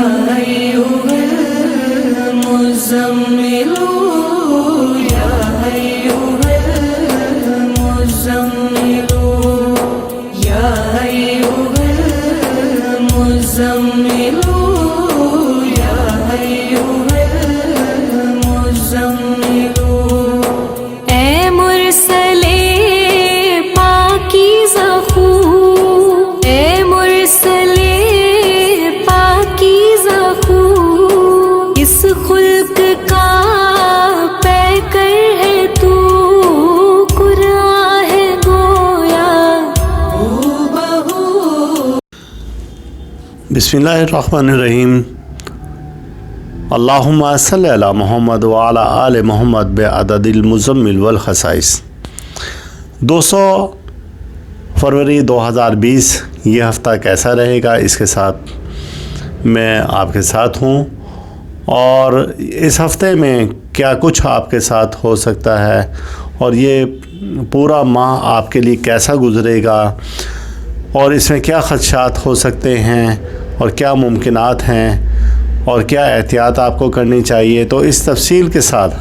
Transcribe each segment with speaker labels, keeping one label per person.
Speaker 1: أيها المزمل يا أيها المزمل يا أيها المزمل يا أيها المزمل
Speaker 2: اے مرسلے پاکیزہ خو، اے مرسلے پاکیزہ خو، اس خلق کا پیکر ہے تو، قرآن ہے گویا
Speaker 3: بسم اللہ الرحمن الرحیم۔ اللہم صلی علی محمد وعلی آل محمد بعدد المزمل والخصائص۔ 200 فروری 2020 یہ ہفتہ کیسا رہے گا، اس کے ساتھ میں آپ کے ساتھ ہوں، اور اس ہفتے میں کیا کچھ آپ کے ساتھ ہو سکتا ہے، اور یہ پورا ماہ آپ کے لیے کیسا گزرے گا، اور اس میں کیا خدشات ہو سکتے ہیں، اور کیا ممکنات ہیں، اور کیا احتیاط آپ کو کرنی چاہیے۔ تو اس تفصیل کے ساتھ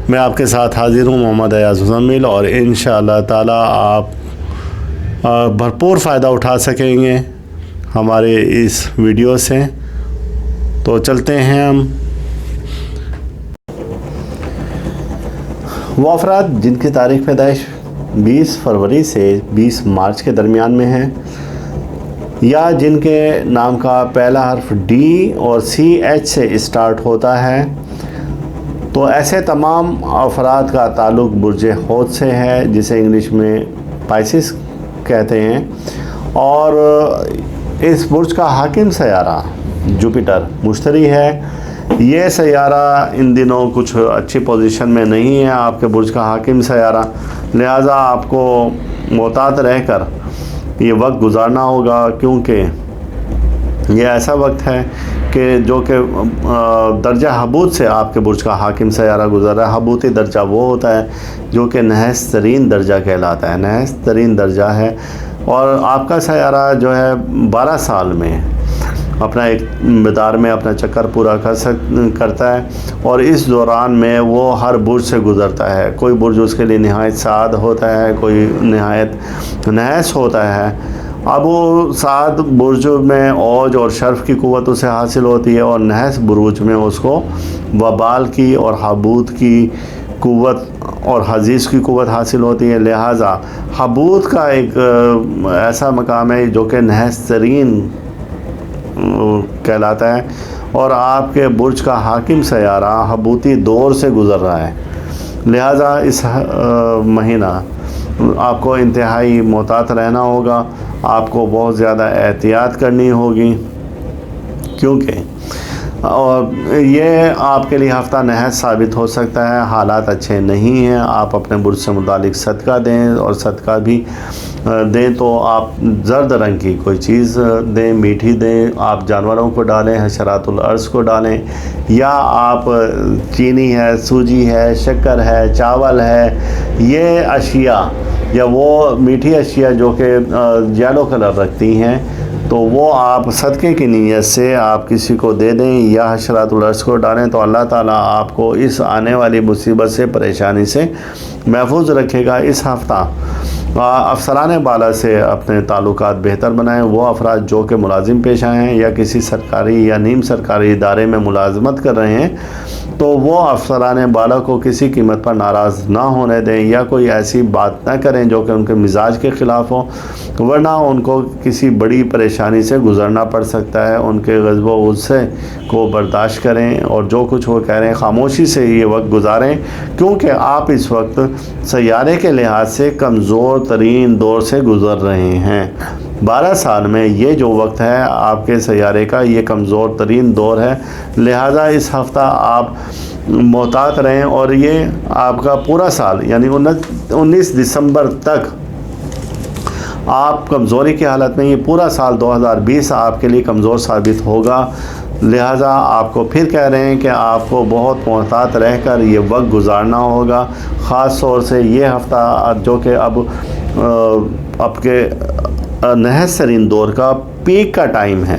Speaker 3: میں آپ کے ساتھ حاضر ہوں، محمد ایاز مزمل، اور انشاءاللہ تعالی آپ بھرپور فائدہ اٹھا سکیں گے ہمارے اس ویڈیو سے۔ تو چلتے ہیں ہم۔ وہ افراد جن کی تاریخ پیدائش 20 فروری سے 20 مارچ کے درمیان میں ہے، یا جن کے نام کا پہلا حرف ڈی اور سی ایچ سے اسٹارٹ ہوتا ہے، تو ایسے تمام افراد کا تعلق برج حوت سے ہے، جسے انگلش میں پائسس کہتے ہیں، اور اس برج کا حاکم سیارہ جوپیٹر مشتری ہے۔ یہ سیارہ ان دنوں کچھ اچھی پوزیشن میں نہیں ہے، آپ کے برج کا حاکم سیارہ، لہٰذا آپ کو محتاط رہ کر یہ وقت گزارنا ہوگا، کیونکہ یہ ایسا وقت ہے کہ جو کہ درجہ حبوط سے آپ کے برج کا حاکم سیارہ گزر رہا ہے۔ حبوطی درجہ وہ ہوتا ہے جو کہ نحس ترین درجہ کہلاتا ہے، نحس ترین درجہ ہے، اور آپ کا سیارہ جو ہے 12 سال میں اپنا ایک مدار میں اپنا چکر پورا کرتا ہے، اور اس دوران میں وہ ہر برج سے گزرتا ہے۔ کوئی برج اس کے لیے نہایت سعد ہوتا ہے، کوئی نہایت نحس ہوتا ہے۔ اب وہ سعد برج میں اوج اور شرف کی قوت اسے حاصل ہوتی ہے، اور نحس بروج میں اس کو وبال کی اور حبوط کی قوت اور حزیز کی قوت حاصل ہوتی ہے۔ لہٰذا حبوط کا ایک ایسا مقام ہے جو کہ نحس ترین کہلاتا ہے، اور آپ کے برج کا حاکم سیارہ حبوطی دور سے گزر رہا ہے۔ لہٰذا اس مہینہ آپ کو انتہائی محتاط رہنا ہوگا، آپ کو بہت زیادہ احتیاط کرنی ہوگی، کیونکہ اور یہ آپ کے لیے ہفتہ نحس ثابت ہو سکتا ہے۔ حالات اچھے نہیں ہیں، آپ اپنے برج سے متعلق صدقہ دیں، اور صدقہ بھی دیں تو آپ زرد رنگ کی کوئی چیز دیں، میٹھی دیں، آپ جانوروں کو ڈالیں، حشرات الارض کو ڈالیں، یا آپ چینی ہے، سوجی ہے، شکر ہے، چاول ہے، یہ اشیاء یا وہ میٹھی اشیاء جو کہ یلو کلر رکھتی ہیں، تو وہ آپ صدقے کی نیت سے آپ کسی کو دے دیں، یا حشرات الارض کو ڈالیں، تو اللہ تعالیٰ آپ کو اس آنے والی مصیبت سے، پریشانی سے محفوظ رکھے گا۔ اس ہفتہ افسران بالا سے اپنے تعلقات بہتر بنائیں۔ وہ افراد جو کہ ملازم پیشہ ہیں، یا کسی سرکاری یا نیم سرکاری ادارے میں ملازمت کر رہے ہیں، تو وہ افسران بالا کو کسی قیمت پر ناراض نہ ہونے دیں، یا کوئی ایسی بات نہ کریں جو کہ ان کے مزاج کے خلاف ہو، ورنہ ان کو کسی بڑی پریشانی سے گزرنا پڑ سکتا ہے۔ ان کے غضب و غصے کو برداشت کریں، اور جو کچھ وہ کہہ رہے ہیں خاموشی سے یہ وقت گزاریں، کیونکہ آپ اس وقت سیارے کے لحاظ سے کمزور ترین دور سے گزر رہے ہیں۔ 12 سال میں یہ جو وقت ہے آپ کے سیارے کا، یہ کمزور ترین دور ہے، لہٰذا اس ہفتہ آپ محتاط رہیں، اور یہ آپ کا پورا سال یعنی 19 دسمبر تک آپ کمزوری کی حالت میں، یہ پورا سال 2020 آپ کے لیے کمزور ثابت ہوگا۔ لہٰذا آپ کو پھر کہہ رہے ہیں کہ آپ کو بہت محتاط رہ کر یہ وقت گزارنا ہوگا، خاص طور سے یہ ہفتہ جو کہ اب کے نحس ترین دور کا پیک کا ٹائم ہے۔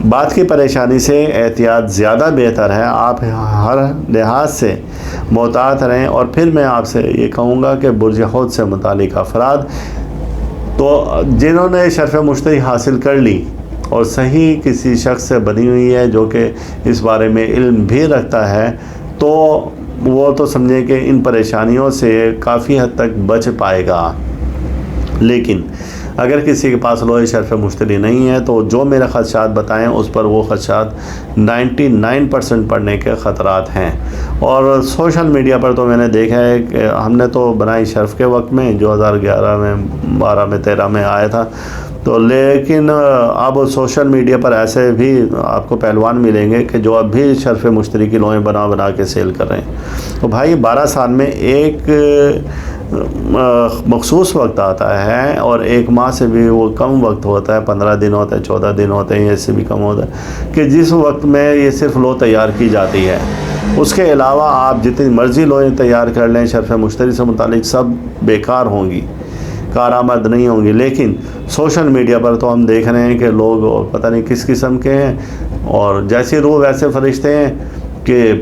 Speaker 3: بات کی پریشانی سے احتیاط زیادہ بہتر ہے. آپ ہر لحاظ سے محتاط رہیں. اور پھر میں آپ سے یہ کہوں گا کہ برج حوت سے متعلق افراد تو جنہوں نے شرف مشتری حاصل کر لی اور صحیح کسی شخص سے بنی ہوئی ہے جو کہ اس بارے میں علم بھی رکھتا ہے, تو وہ تو سمجھیں کہ ان پریشانیوں سے کافی حد تک بچ پائے گا. لیکن اگر کسی کے پاس لوہے شرف مشتری نہیں ہے تو جو میرے خدشات بتائیں اس پر وہ خدشات 99% پڑنے کے خطرات ہیں. اور سوشل میڈیا پر تو میں نے دیکھا ہے کہ ہم نے تو بنائی شرف کے وقت میں 2011 میں 12 میں 13 میں آیا تھا, تو لیکن اب سوشل میڈیا پر ایسے بھی آپ کو پہلوان ملیں گے کہ جو اب بھی شرف مشتری کی لوہیں بنا کے سیل کر رہے ہیں. تو بھائی 12 سال میں ایک مخصوص وقت آتا ہے اور 1 ماہ سے بھی وہ کم وقت ہوتا ہے, 15 دن ہوتے ہیں, 14 دن ہوتے ہیں, اس سے بھی کم ہوتا ہے کہ جس وقت میں یہ صرف لوہ تیار کی جاتی ہے. اس کے علاوہ آپ جتنی مرضی لوہیں تیار کر لیں شرف مشتری سے متعلق سب بیکار ہوں گی, کارآمد نہیں ہوں گی. لیکن سوشل میڈیا پر تو ہم دیکھ رہے ہیں کہ لوگ پتہ نہیں کس قسم کے ہیں اور جیسی روح ویسے فرشتے ہیں کہ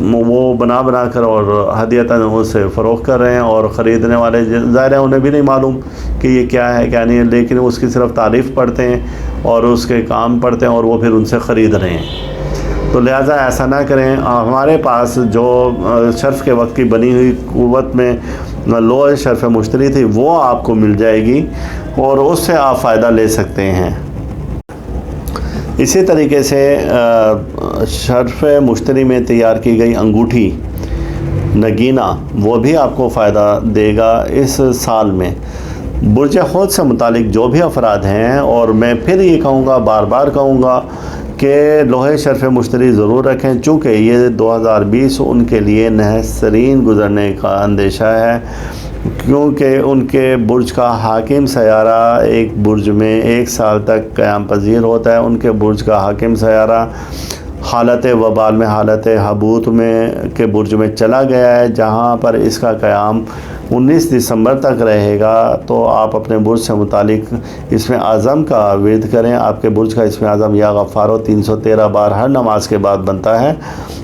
Speaker 3: وہ بنا کر اور ہدیتاً اسے فروخت کر رہے ہیں, اور خریدنے والے ظاہر ہے انہیں بھی نہیں معلوم کہ یہ کیا ہے کیا نہیں ہے, لیکن اس کی صرف تعریف پڑھتے ہیں اور اس کے کام پڑھتے ہیں اور وہ پھر ان سے خرید رہے ہیں. تو لہٰذا ایسا نہ کریں. ہمارے پاس جو شرف کے وقت کی بنی ہوئی قوت میں لوہے شرف مشتری تھی وہ آپ کو مل جائے گی اور اس سے آپ فائدہ لے سکتے ہیں. اسی طریقے سے شرف مشتری میں تیار کی گئی انگوٹھی نگینہ وہ بھی آپ کو فائدہ دے گا اس سال میں. برج حوت سے متعلق جو بھی افراد ہیں, اور میں پھر یہ کہوں گا, بار بار کہوں گا کہ لوہے شرف مشتری ضرور رکھیں, چونکہ یہ 2020 ان کے لیے نحسرین گزرنے کا اندیشہ ہے, کیونکہ ان کے برج کا حاکم سیارہ ایک برج میں 1 سال تک قیام پذیر ہوتا ہے. ان کے برج کا حاکم سیارہ حالت وبال میں, حالت حبوط میں کے برج میں چلا گیا ہے, جہاں پر اس کا قیام 19 دسمبر تک رہے گا. تو آپ اپنے برج سے متعلق اسم اعظم کا ورد کریں. آپ کے برج کا اسم اعظم یا غفارو 313 بار ہر نماز کے بعد بنتا ہے,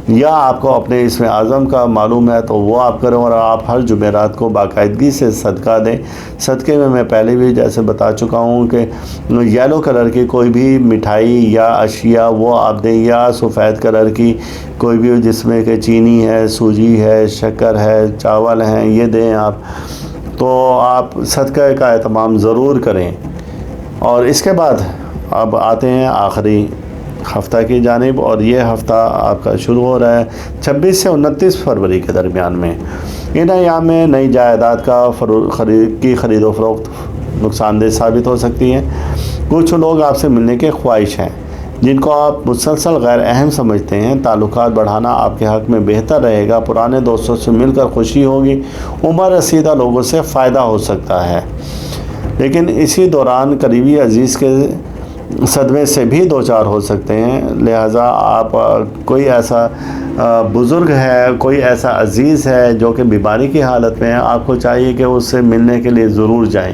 Speaker 3: یا آپ کو اپنے اسم اعظم کا معلوم ہے تو وہ آپ کریں, اور آپ ہر جمعرات کو باقاعدگی سے صدقہ دیں. صدقے میں پہلے بھی جیسے بتا چکا ہوں کہ یلو کلر کی کوئی بھی مٹھائی یا اشیاء وہ آپ دیں, یا سفید کلر کی کوئی بھی جس میں کہ چینی ہے, سوجی ہے, شکر ہے, چاول ہیں, یہ دیں آپ. تو آپ صدقہ کا اہتمام ضرور کریں. اور اس کے بعد اب آتے ہیں آخری ہفتہ کی جانب, اور یہ ہفتہ آپ کا شروع ہو رہا ہے 26 سے 29 فروری کے درمیان میں. ان ایام میں نئی جائیداد کا خرید و فروخت نقصان دہ ثابت ہو سکتی ہے. کچھ لوگ آپ سے ملنے کے خواہش ہیں جن کو آپ مسلسل غیر اہم سمجھتے ہیں. تعلقات بڑھانا آپ کے حق میں بہتر رہے گا. پرانے دوستوں سے مل کر خوشی ہوگی. عمر رسیدہ لوگوں سے فائدہ ہو سکتا ہے, لیکن اسی دوران قریبی عزیز کے صدمے سے بھی دوچار ہو سکتے ہیں. لہٰذا آپ کوئی ایسا بزرگ ہے, کوئی ایسا عزیز ہے جو کہ بیماری کی حالت میں ہے, آپ کو چاہیے کہ اس سے ملنے کے لیے ضرور جائیں,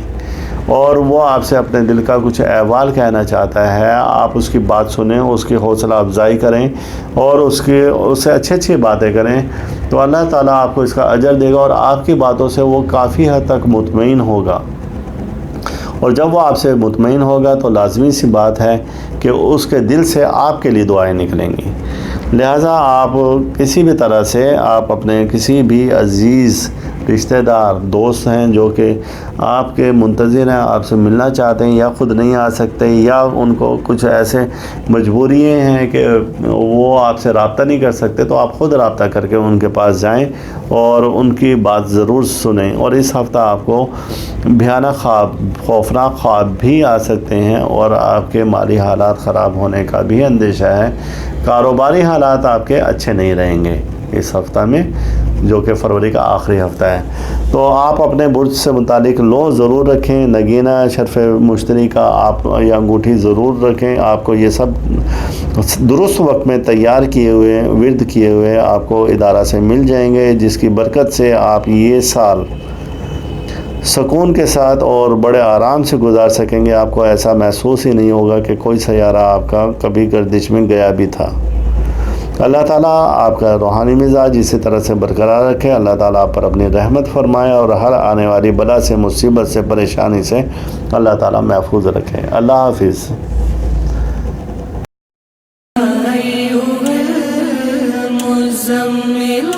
Speaker 3: اور وہ آپ سے اپنے دل کا کچھ احوال کہنا چاہتا ہے. آپ اس کی بات سنیں, اس کی حوصلہ افزائی کریں اور اس سے اچھی باتیں کریں, تو اللہ تعالیٰ آپ کو اس کا اجر دے گا, اور آپ کی باتوں سے وہ کافی حد تک مطمئن ہوگا. اور جب وہ آپ سے مطمئن ہوگا تو لازمی سی بات ہے کہ اس کے دل سے آپ کے لیے دعائیں نکلیں گی. لہٰذا آپ کسی بھی طرح سے آپ اپنے کسی بھی عزیز رشتہ دار دوست ہیں جو کہ آپ کے منتظر ہیں, آپ سے ملنا چاہتے ہیں, یا خود نہیں آ سکتے, یا ان کو کچھ ایسے مجبوریاں ہیں کہ وہ آپ سے رابطہ نہیں کر سکتے, تو آپ خود رابطہ کر کے ان کے پاس جائیں اور ان کی بات ضرور سنیں. اور اس ہفتہ آپ کو بھیانک خواب, خوفناک خواب بھی آ سکتے ہیں, اور آپ کے مالی حالات خراب ہونے کا بھی اندیشہ ہے. کاروباری حالات آپ کے اچھے نہیں رہیں گے اس ہفتہ میں, جو کہ فروری کا آخری ہفتہ ہے. تو آپ اپنے برج سے متعلق لوہ ضرور رکھیں, نگینہ شرف مشتری کا آپ یہ انگوٹھی ضرور رکھیں. آپ کو یہ سب درست وقت میں تیار کیے ہوئے, ورد کیے ہوئے آپ کو ادارہ سے مل جائیں گے, جس کی برکت سے آپ یہ سال سکون کے ساتھ اور بڑے آرام سے گزار سکیں گے. آپ کو ایسا محسوس ہی نہیں ہوگا کہ کوئی سیارہ آپ کا کبھی گردش میں گیا بھی تھا. اللہ تعالیٰ آپ کا روحانی مزاج اسی طرح سے برقرار رکھے. اللہ تعالیٰ آپ پر اپنی رحمت فرمائے اور ہر آنے والی بلا سے، مصیبت سے، پریشانی سے اللہ تعالیٰ محفوظ رکھے. اللہ حافظ.
Speaker 1: أيها المزمل